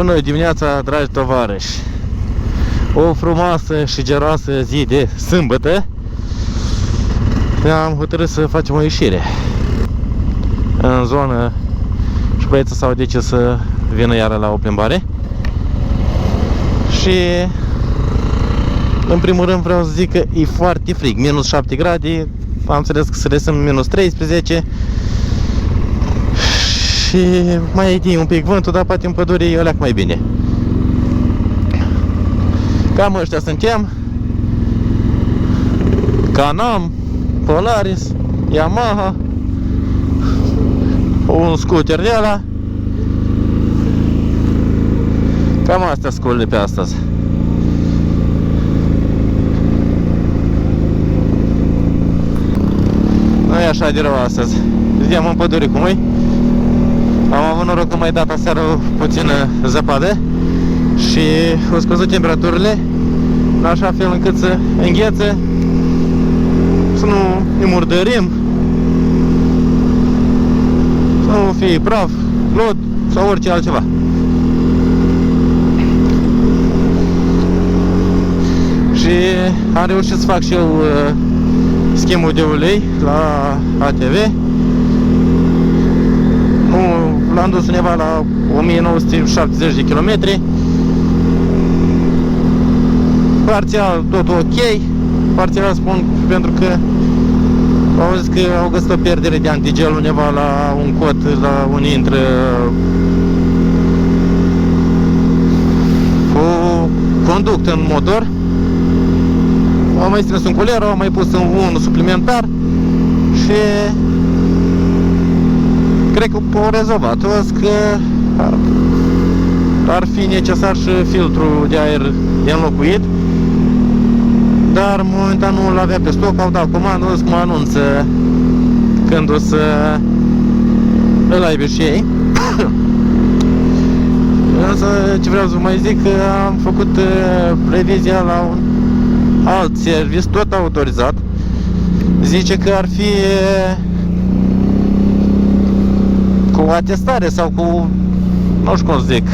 Bună dimineața, dragi tovarăși! O frumoasă și geroasă zi de sâmbătă am hotărât să facem o ieșire în zonă și băieții s-au decis să vină iară la o plimbare. Și în primul rând vreau să zic că e foarte frig, minus 7 grade, am înțeles că se resemn minus 13 și mai e un pic vântul, dar poate în pădure e ăleac mai bine. Cam ăștia suntem. Can-Am, Polaris, Yamaha, un scooter de ăla. Cam astea scolile pe astăzi. Nu e așa de rău astăzi. Zideam în pădure cum e. Am avut noroc că mai dat aseară puțină zăpadă și au scăzut temperaturile în așa fel încât să înghețe, să nu ne murdărim, să nu fie praf, lod sau orice altceva. Și am reușit să fac și eu schimbul de ulei la ATV. L-am dus undeva la 1970 de kilometri. Parțial tot ok. Parțial spun pentru că au zis că au găsit o pierdere de antigel undeva la un cot, la unii dintre o conductă în motor. Au mai strâns un culer, au mai pus unul suplimentar și cred că au rezolvat. O că ar fi necesar și filtrul de aer de înlocuit, dar momentan nu l-avea pe stoc, au dat comandă, o să mă anunță când o să îl aibă și ei. Însă ce vreau să vă mai zic, că am făcut revizia la un alt serviciu, tot autorizat. Zice că ar fi cu atestare sau cu, nu știu cum să zic,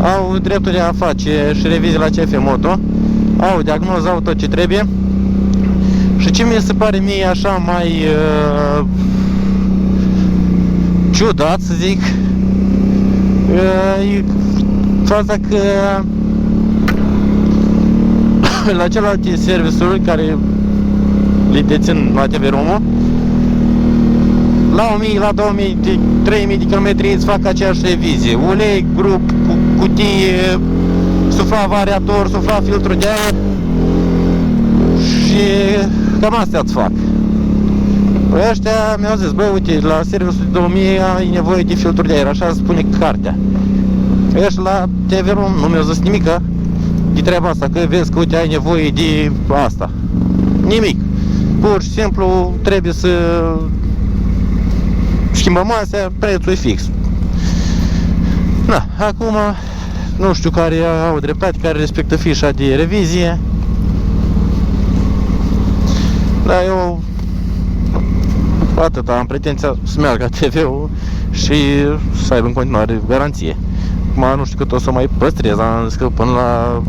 au dreptul de a face și revizii la CF Moto, au diagnoză, au tot ce trebuie. Și ce mi se pare mie așa mai ciudat, să zic, e faza că la celelalte serviciuri care le dețin la TV-Romul, la 1000, la 2000, 3000 de kilometri îți fac aceeași revizie. Ulei, grup, cutie, sufla variator, sufla filtru de aer și cam astea îți fac. Păi ăștia mi-au zis, băi, uite, la serviciul de 2000 ai nevoie de filtru de aer, așa spune cartea. Ăștia la TV-Rom nu mi-au zis nimica de treaba asta, că vezi că, uite, ai nevoie de asta. Nimic. Pur și simplu trebuie să schimbăm astea, prețul e fix. Da, acum nu știu care au dreptate, care respectă fișa de revizie. Dar eu atât am pretenția să meargă TV-ul și să aibă în continuare garanție. Acum nu știu cât o să mai păstrez, am zis că până la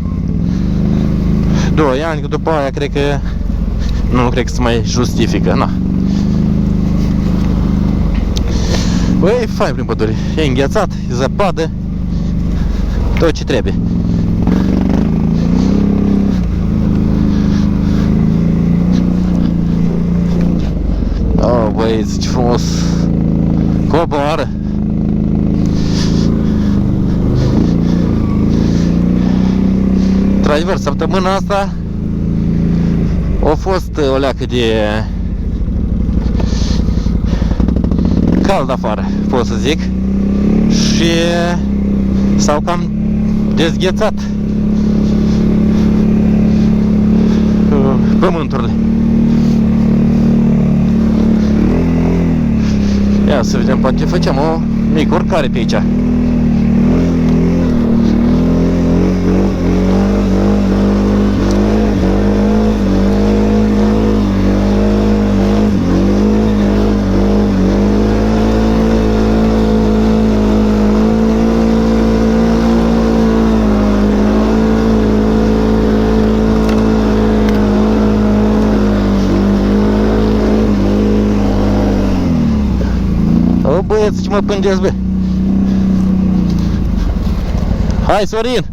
2 ani, că după aia cred că nu cred că se mai justifică, na. Băi, e fain prin pădure, e înghețat, e zăpadă, tot ce trebuie. Oh, băieți, ce frumos coboară. Într-adevăr, săptămâna asta a fost o leacă de cald afară, pot să zic, și s-au cam dezghețat pământurile. Ia să vedem, poate facem o mică urcare pe aici. băieți, ce mă pângeți, bă. Hai, Sorin!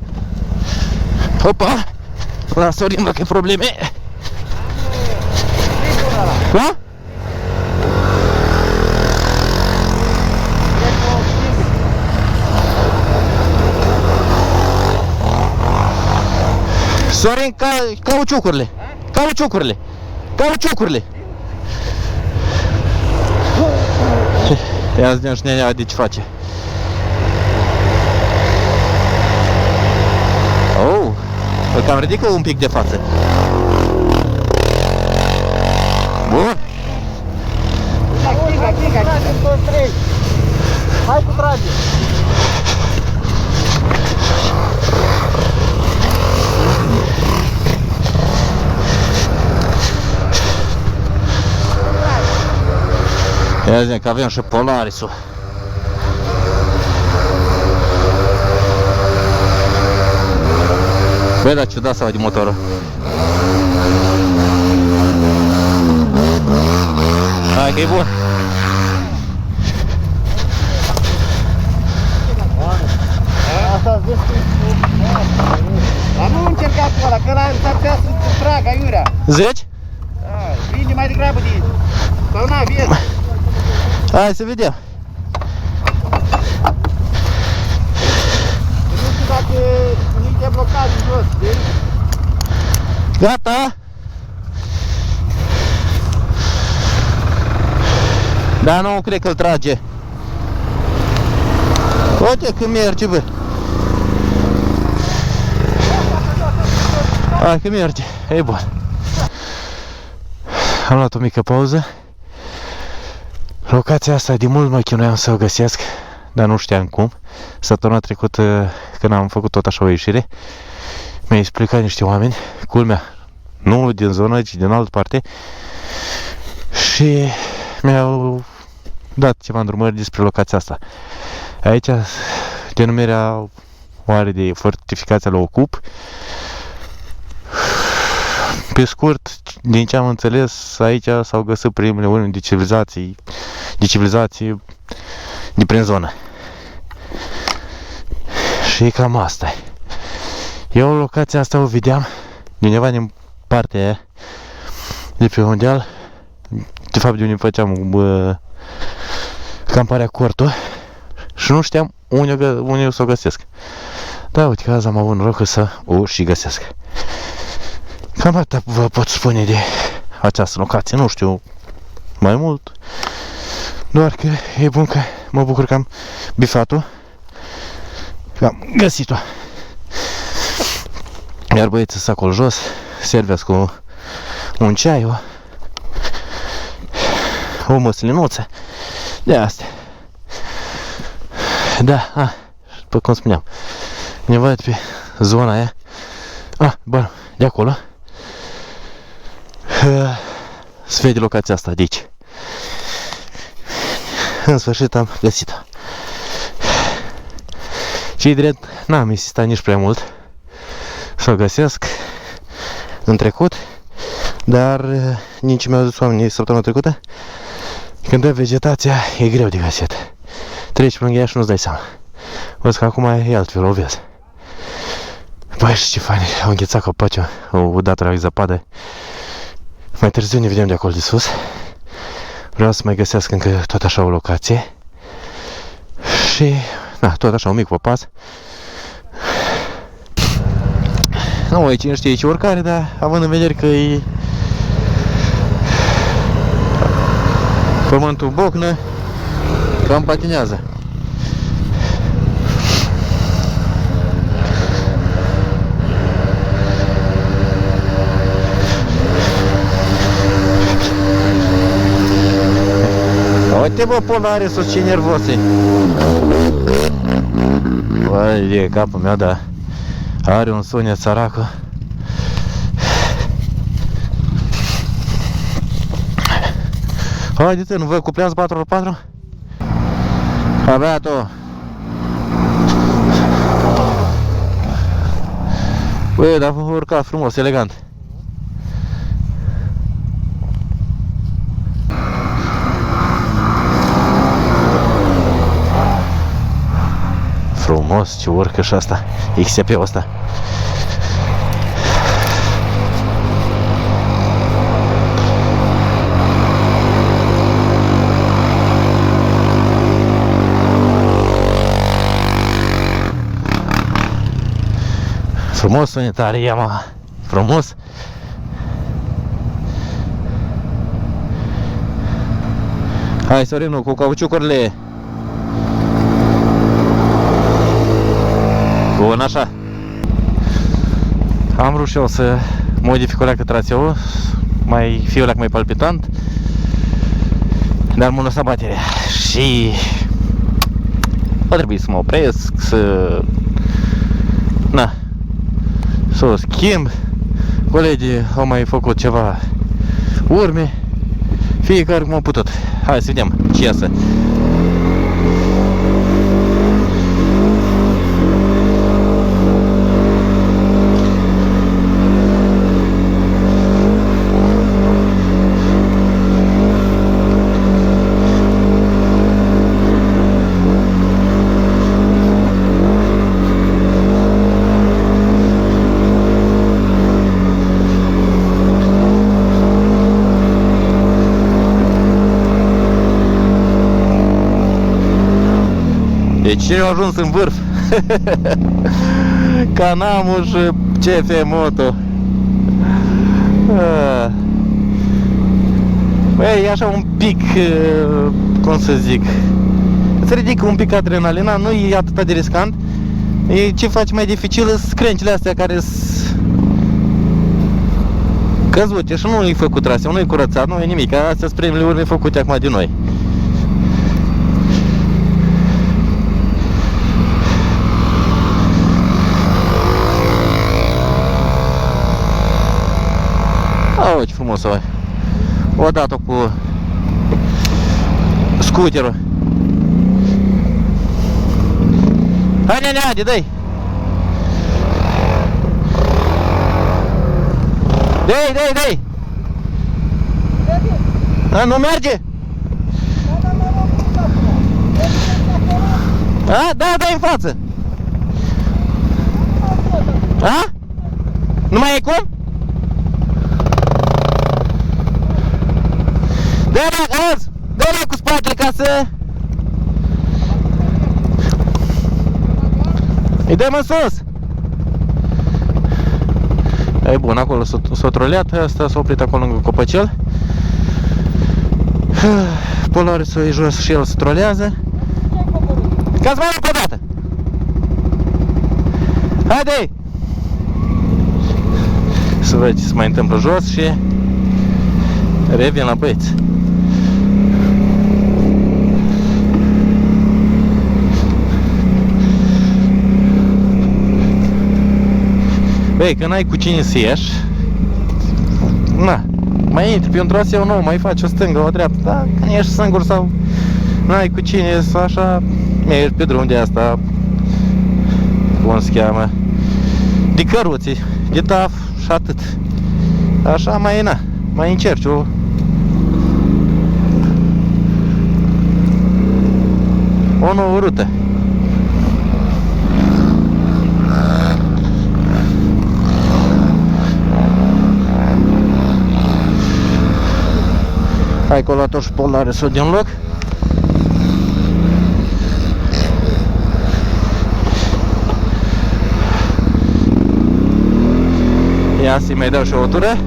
Opa! La Sorin, dacă e probleme. Da? Sorin, cauciucurile! Cauciucurile! Cauciucurile! Ia zi-mi și nenea de ce face. Oh! Îl cam ridică un pic de față. Bun! Hai cu trage! Ia zi că avem și Polarisul. Băi, dar ciudat s-aude motorul. Hai că e bun. Asta zici tu. Dar nu încerca cu ăla, că ăla s-ar putea să tragă aiurea. Zici? Vine mai degrabă de... Sau na, vezi? Hai să vedem. Nu știu dacă nu-i de blocat în jos, știi? Gata? Da, nu cred că îl trage. Uite că merge, bă. Hai că merge, e bun. Am luat o mică pauză. Locația asta de mult mă chinuiam să o găsesc, dar nu știam cum. Săptămâna trecută, când am făcut tot așa o ieșire, mi-a explicat niște oameni, culmea, nu din zonă, ci din altă parte, și mi-au dat ceva îndrumări despre locația asta. Aici, denumirea o are de fortificația la Ocup. Pe scurt, din ce am înțeles, aici s-au găsit primele urme de civilizații de prin zonă. Și cam asta e. Eu locația asta o vedeam de undeva din partea aia, de pe un deal, de fapt de unde făceam camparea cortul, și nu știam unde o să o găsesc. Da, uite că azi am avut noroc să o și găsesc. Cam atât vă pot spune de această locație, nu știu mai mult, doar că e bun că mă bucur că am bifat-o, că am găsit-o. Iar băieții sunt acolo jos, servesc cu un ceai, o măslinuță, de astea. Da, după cum spuneam, ne văd pe zona aia, bă, de acolo, se vede locația asta de aici. În sfârșit am găsit-o. Și drept, n-am insistat nici prea mult să o găsesc în trecut, dar nici mi-au zis oamenii săptămâna trecută, când dă vegetația, e greu de găsit. Treci pe lângă ea și nu-ți dai seama. Văd că acum e altfel, o vezi. Băi, și ce fain, au înghețat copacii, au dat la zăpadă. Mai târziu ne vedem de acolo de sus. Vreau să mai găsesc încă tot așa o locație. Și, tot așa un mic popas. Nu, aici nu știe aici oricare, dar având în vedere că e pământul bocnă, cam patinează. Uite bă, Polarisul, ce nervos e. Băi, de capul meu, da. Are un sunet săracul. Haide-te, nu vă cupleați 4x4? Abia tu. Băi, dar vă urca frumos, elegant. frumos, ce urcă și asta, XCP-ul ăsta. Frumos sunetare Yamaha, frumos. Hai, Sorinu, cu cauciucurile. Bun, așa. Am vrut și eu să modific o leacă traseul, mai fiu o leacă mai palpitant, dar m-a lăsat bateria și a trebuit să mă opresc, să o schimb. Colegii au mai făcut ceva urme, fiecare cum a putut. Hai să vedem ce iasă. Deci cine a ajuns în vârf? Canamul și CF Moto. Băi, e așa un pic, cum să zic, îți ridică un pic adrenalina, nu e atât de riscant. E ce face mai dificil sunt screncile astea care sunt căzute și nu e făcut traseu, nu e curățat, nu e nimic. Astea sunt primele urme făcute acum de noi. Oh, ce frumos o ai. O dat-o cu scooterul. Hai, nene, haide, dă-i! Dă-i, dă-i, dă-i! A, nu merge? A, da, dă-i în față! A? Nu mai e cum? Dă-i cu spatele ca să... Îi dăm în sus! E bun, acolo s-a troleat, asta s-a oprit acolo lângă copăcel. Polarisul e jos și el se trolează. Ca-ți mai încă o dată! Haide! Să vezi ce se mai întâmplă jos și revin la băieți. Băi, când ai cu cine să ieși, mai intri pe un traseu nou, mai faci o stângă, o dreaptă, dar când ești singur sau n-ai cu cine să așa, mergi pe drum de asta, cum se cheamă, de căruții, de taf și atât. Așa mai încerci o nouă rută. Hai că o luat-o și Polarisul din loc. Ia să-i mai dau și o tură.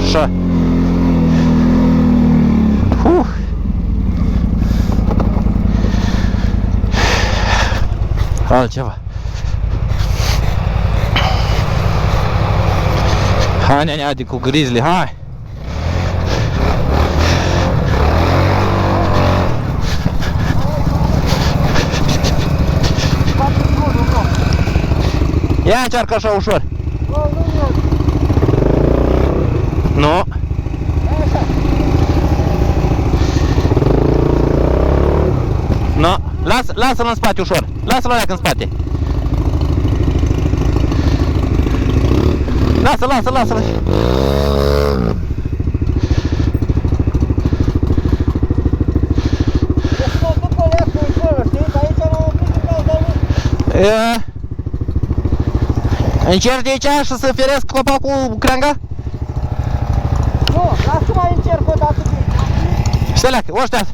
Așa. Altceva. Hai, nene, adi cu Grizzly, hai! Ia încearcă așa ușor. Nu. Nu. Lasă-l în spate ușor. Lasă-l alea în spate. Lasă-l. Încerci de aici și să feresc copacul cu creanga? Nu, lasă mai încerc o dată. Steleacă, o aștept.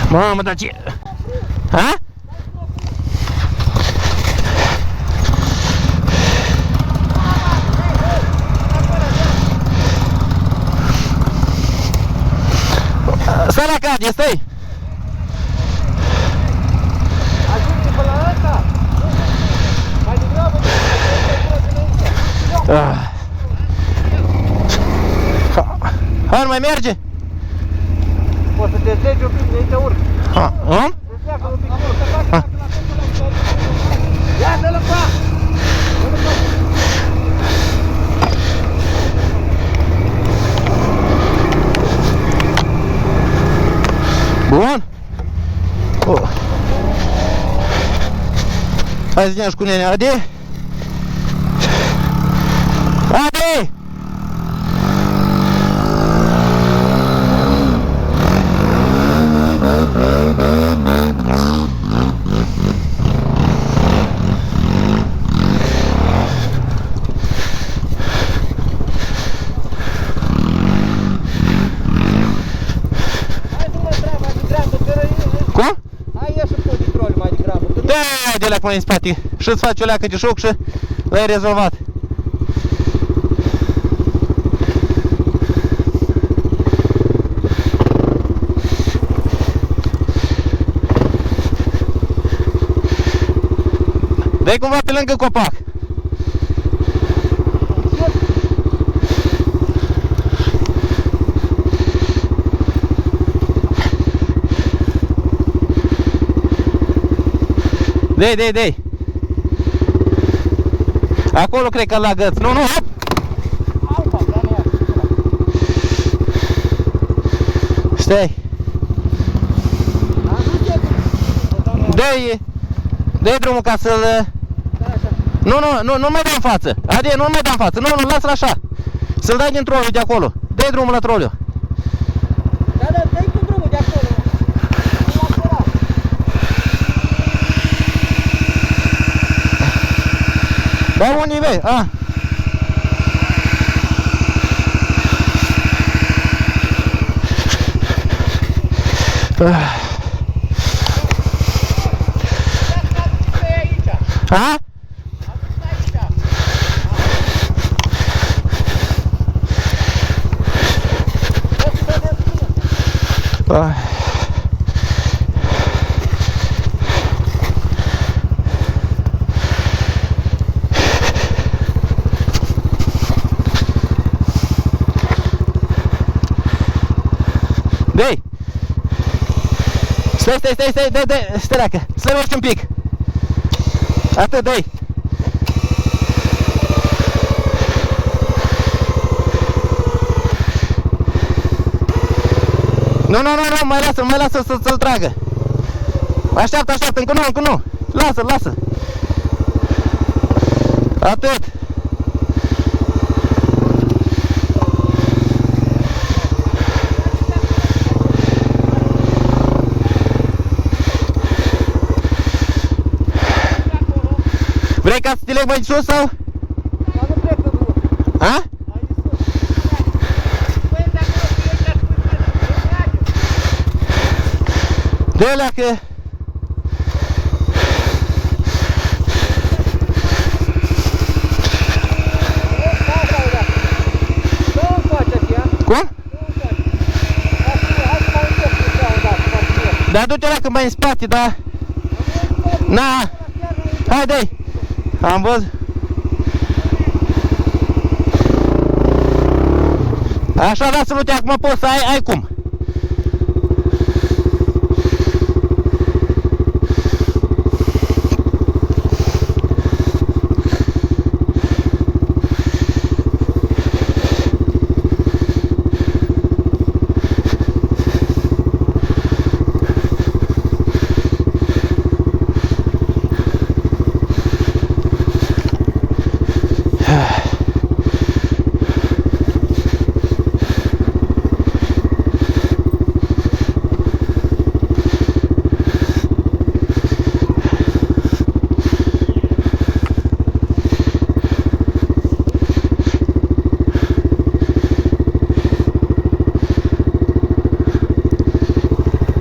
Mamă, dar ce... Ha? Stai la cade, stai! Ajunge până la ăsta? Mai degrabă Hai, nu mai merge? poți să te dezlegi un pic de aici urc. Dezleagă un pic urc. Ia, dă-l pa! Bun? Hai să vedem și cu nenea, Adi? Adi! Cum? Hai, ia și tu de troli mai degrabă. Da, de leac mai în spate și îți faci o leacă de șoc și l-ai rezolvat. Dă-i cumva pe lângă copac. Dei. Acolo cred că la găț. Nu, hop! Stai. Dă-i drumul ca să-l... Nu mai dai în față. Adi, nu mai dai în față. Nu, lasă-l așa. Să-l dai din troliu de acolo. Dă-i drumul la troliu. Da, dă-i cu drumul de acolo. Dar unde vei? Dei! Stai, stai leacă, slăbești un pic. Atât, dai. Nu, mai lasă să-l tragă. Așteaptă, încă nu. Lasă. Atât. Vrei ca să te leg mai de sus sau? Dar nu plecă drumul. A? Mai de sus. Băi, dacă nu știu ăștia spui Dă leacă. Cum? Da, du-te leacă mai în spate, da. Na. Hai, dai! Am văzut. Așa, lasă-l, uite, acum poți să ai cum.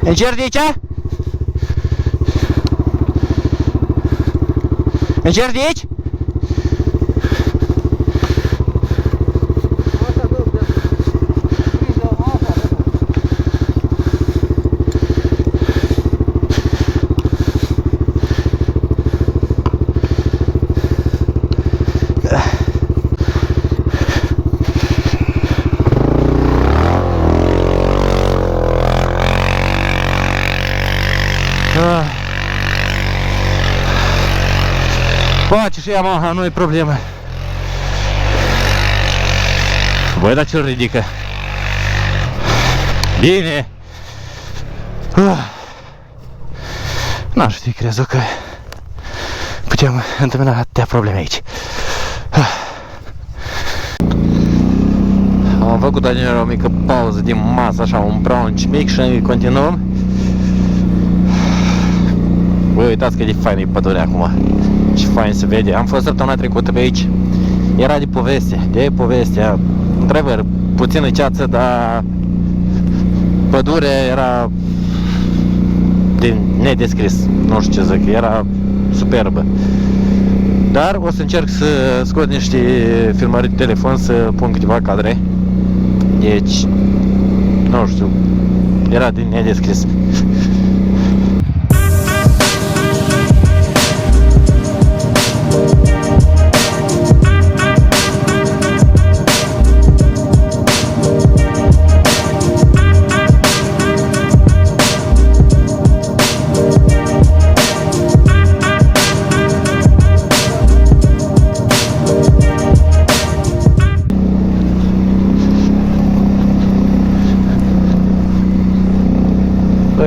Încerci de aici? Încerci de aici? Poate și Yamaha, nu e problemă. Băi, dar ce-l ridică? Bine! N-aș fi crezut că putem întâmpina atâtea probleme aici. Am făcut o mică pauză din masă, așa, un brunch mic și continuăm. Băi, uitați că e faină pădurea acum. Ce fain se vede. Am fost săptămâna trecută pe aici. Era de poveste. Într-adevăr, puțină ceață, dar pădurea era de nedescris. Nu știu ce zic, era superbă. Dar o să încerc să scot niște filmări de telefon, să pun câteva cadre. Deci, nu știu, era de nedescris.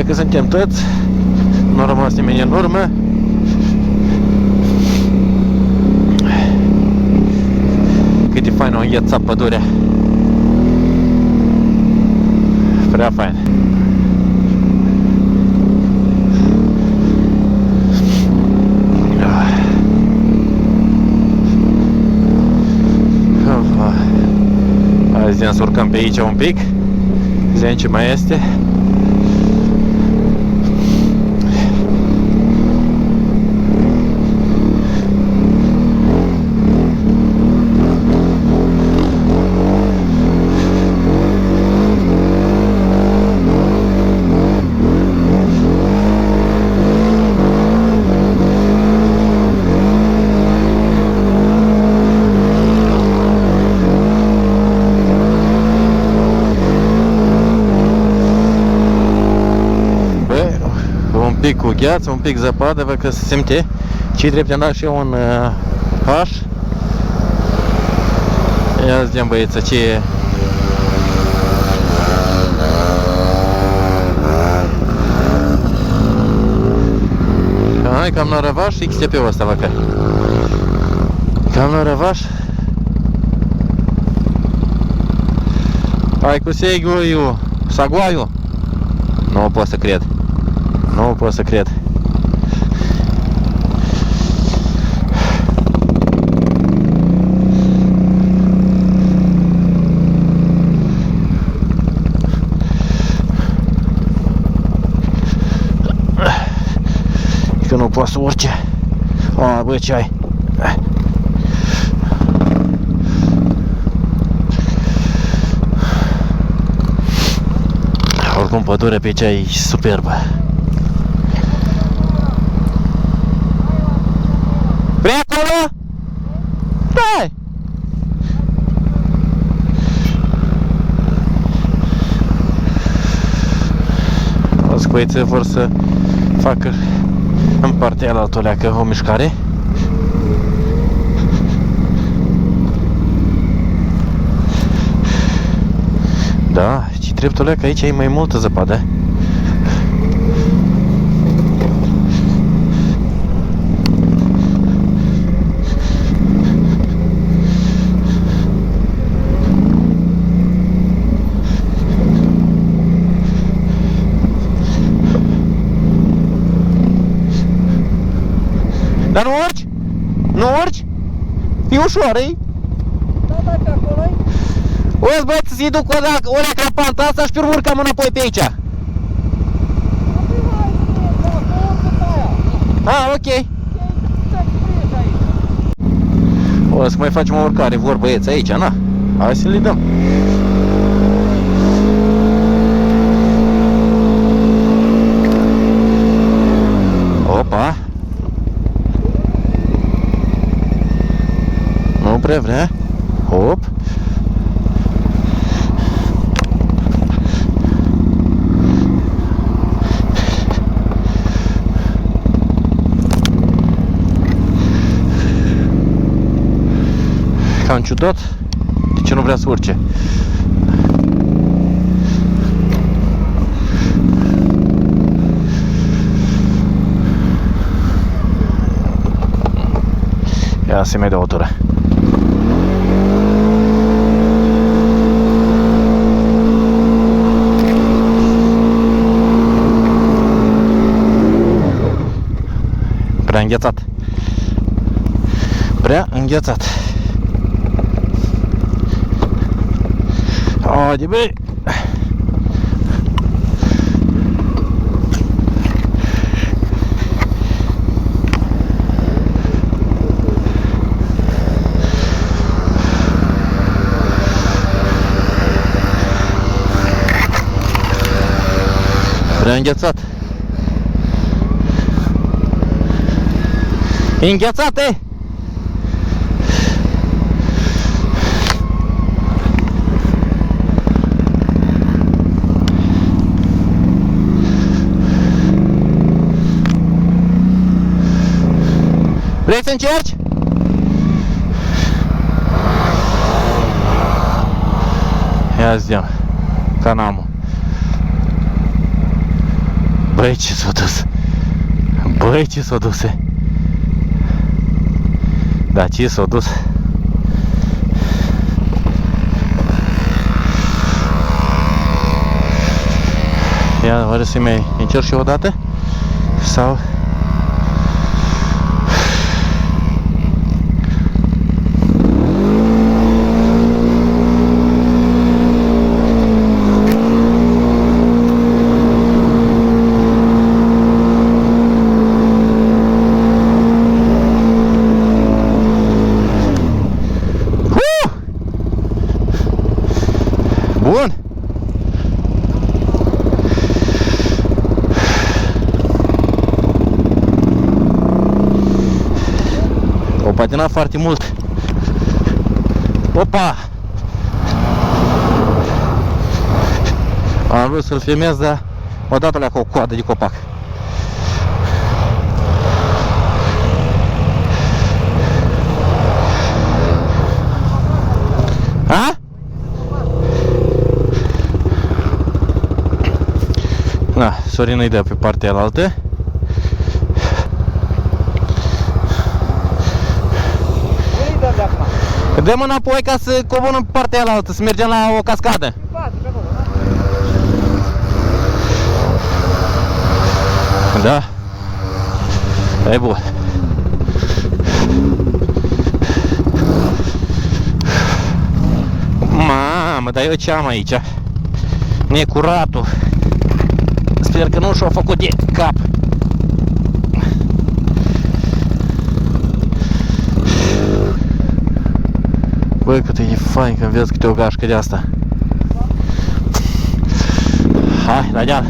Că suntem toți, nu a rămas nimeni în urmă. Cât de fain o îngheța pădurea. Prea fain. Hai să urcăm pe aici un pic. Vedem ce mai este. Cu gheață, un pic zăpadă, văd că se simte. Ce drept am dat și eu un H. Ia să vedem, băieță, ce e. Hai, cam la răvaș XTP-ul ăsta, văd că. Cam la răvaș. Hai cu Seguiu, Saguaiu. Nu pot să cred. Nu pot să cred. Că nu pot să urce. A, bă, ce ai? Oricum pădurea pe aici e superbă. Vrei acolo? Hai! Alți băieți vor să facă în partea aia altă leacă o mișcare. Da, și dreptul leacă aici e mai multă zăpadă. Dar nu urci? Nu urci? E ușor, e? Da, dacă acolo-i? O să băieți să-i duc o leacă la panta asta și pe urmă urcăm înapoi pe aici. Ah, ok. O să mai facem o urcare, vor băieți aici, na? Hai să le dăm. Opa! Nu prea vrea. Hop! Cam ciudat. De ce nu vrea să urce? Ia să-i mai dau o tură. Prea înghețat. Prea înghețat. Haide, băi! Prea înghețat. Înghețate! Vrei să încerci? Ia zi, canamul. Băi, ce s-a dus? Băi, ce s-a dus? Da, ce s-a dus? Ia, oare să-i mai încerc și eu o dată? Sau... Bun! O patinat foarte mult. Opa! Am vrut să-l filmez, dar o dat alea cu o coadă de copac. A? Da, Sorin îi dă pe partea alaltă. Dăm înapoi ca să coborăm în partea alaltă, să mergem la o cascadă. Da. E bun. Mamă, dar eu ce am aici? Necuratul. Sper că nu și-o făcut de cap. Băi, cât e fain când vezi câte o gașcă de asta. Hai, la deal.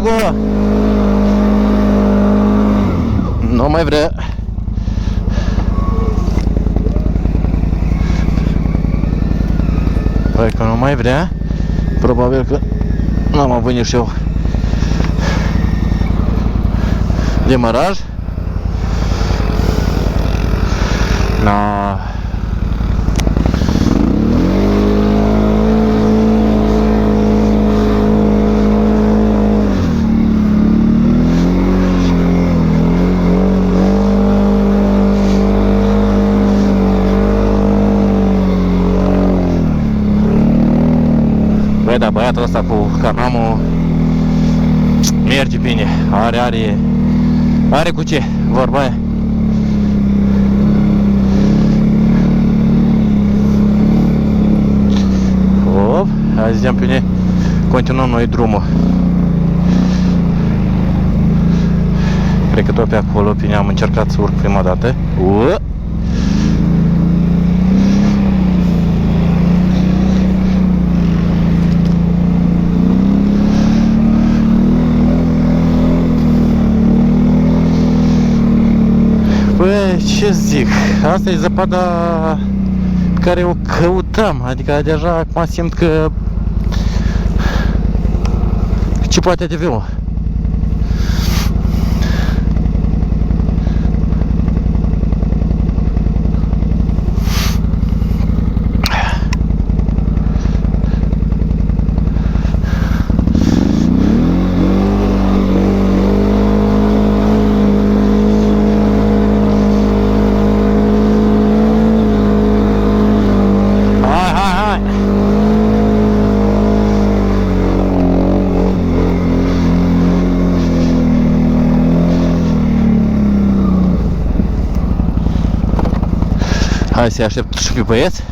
Go! Nu mai vrea. Păi că nu mai vrea. Probabil că n-am avut nici eu demaraj. Na. băiatul ăsta cu Canamul merge bine, are cu ce, vorba aia. Hop, hai zicem pe ne continuăm noi drumul. Cred că tot pe acolo, pe ne am încercat să urc prima dată. Păi, ce zic, asta e zăpada pe care o căutăm, adică deja acum simt că ce poate ATV-ul. Hai să-i aștept și pe băieți.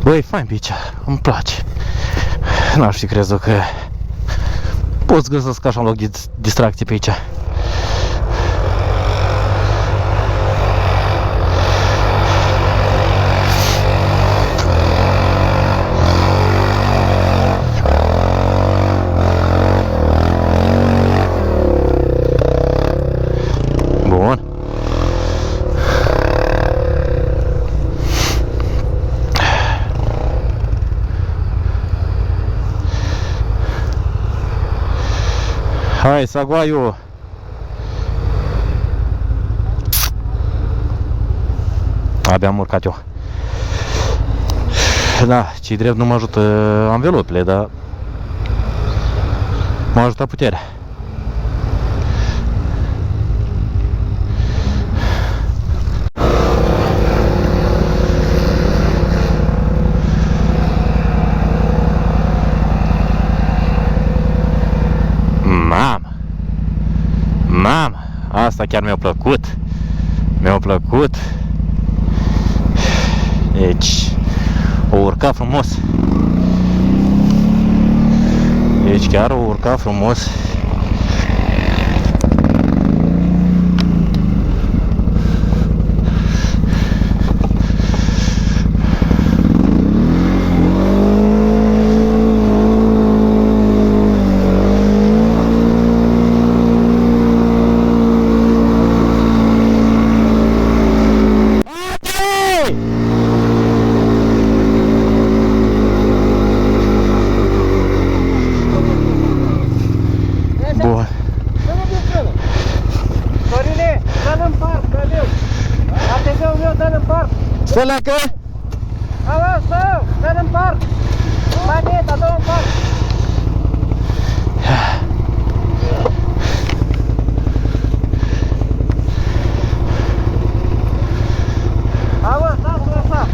Băi, fain pe aici, îmi place. N-aș fi crezut că poți găsesc așa un loc de distracție pe aici. Bun. Hai, Saguaiu! Abia am urcat eu. Da, ce-i drept nu mă ajută anvelopele, dar m-a ajutat puterea. Mamă, asta chiar mi-a plăcut. Mi-a plăcut. Deci, o urca frumos. Deci chiar o urca frumos. Săleacă! Alo, său, dă-l în parc! Maneta, dă-l în parc! Alo, stați, lăsa!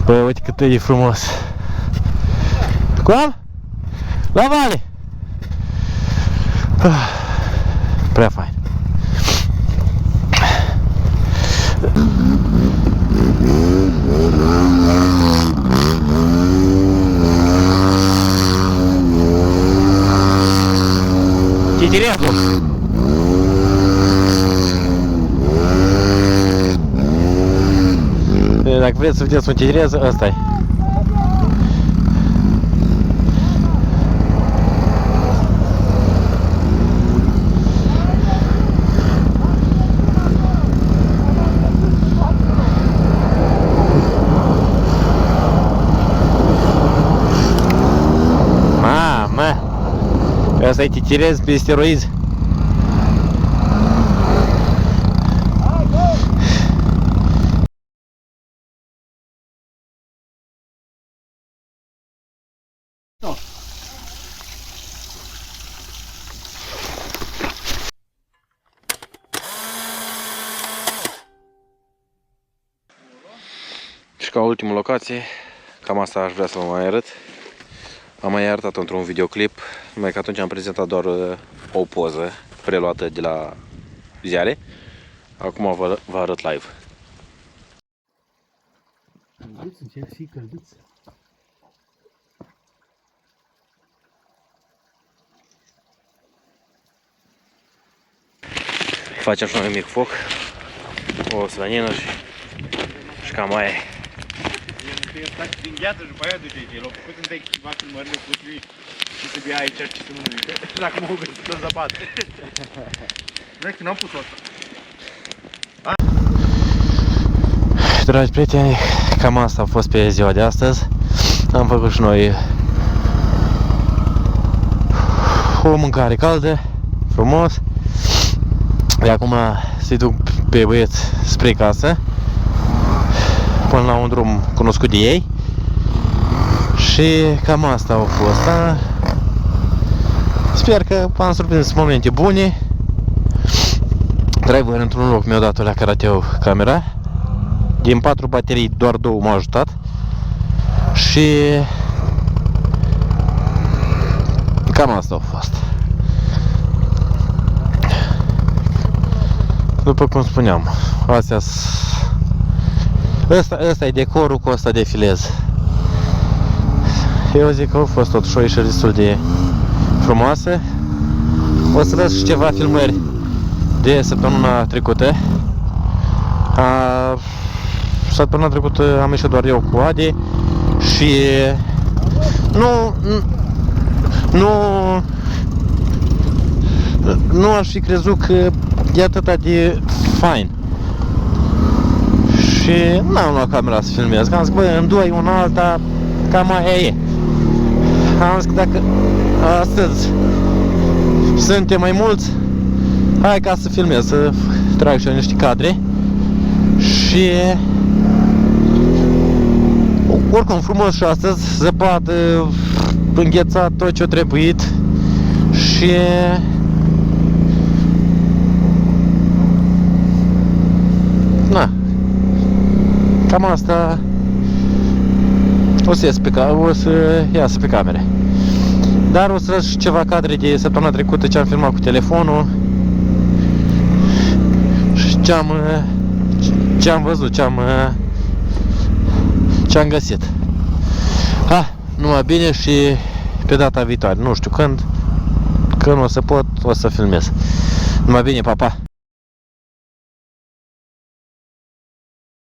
Băi, uite cât e frumos. Cum? La vale! Prea fain. Mersul. Dacă vreți să vedeți un titirez, ăsta e. Mamă! Ăsta e titirez pe steroizi. Și ca ultimă locație, cam asta aș vrea să vă mai arăt. Am mai arătat într-un videoclip, numai că atunci am prezentat doar o poză preluată de la ziare. Acum vă arăt live. Călduț, încerc și călduț. Facem și noi un mic foc, o slănină și cam aia e. Eu stați din gheață și după aia duceți. El a făcut întâi câteva filmările cu lui și să dea aici și să nu uite. Dacă m-au găsit în zăpadă. Vezi că n-am pus asta. Dragi prieteni, cam asta a fost pe ziua de astăzi. Am făcut și noi o mâncare caldă, frumos. De acum să-i duc pe băieți spre casă, până la un drum cunoscut de ei. Și cam asta a fost, da? Sper că am surprins momente bune. Driver într-un loc mi-a dat la karateu camera. Din 4 baterii doar 2 m-au ajutat. Și cam asta a fost. După cum spuneam, ăsta e decorul, cu ăsta defilez. Eu zic că au fost totuși o ieșire destul de frumoasă. O să las și ceva filmări de săptămâna trecută. Săptămâna trecută am ieșit doar eu cu Adi și nu aș fi crezut că e atâta de fain. Și n-am luat camera să filmez, că am zis, bă, în doi, una alta, cam aia e. Am zis că dacă astăzi suntem mai mulți, hai ca să filmez, să trag și eu niște cadre. Și oricum frumos și astăzi, zăpadă, înghețat tot ce-a trebuit. Și na, cam asta o să iasă pe camere. Dar o să las și ceva cadre de săptămâna trecută ce am filmat cu telefonul și ce am văzut, ce am găsit. Ha, numai bine și pe data viitoare, nu știu când o să pot, o să filmez. Numai bine, pa, pa!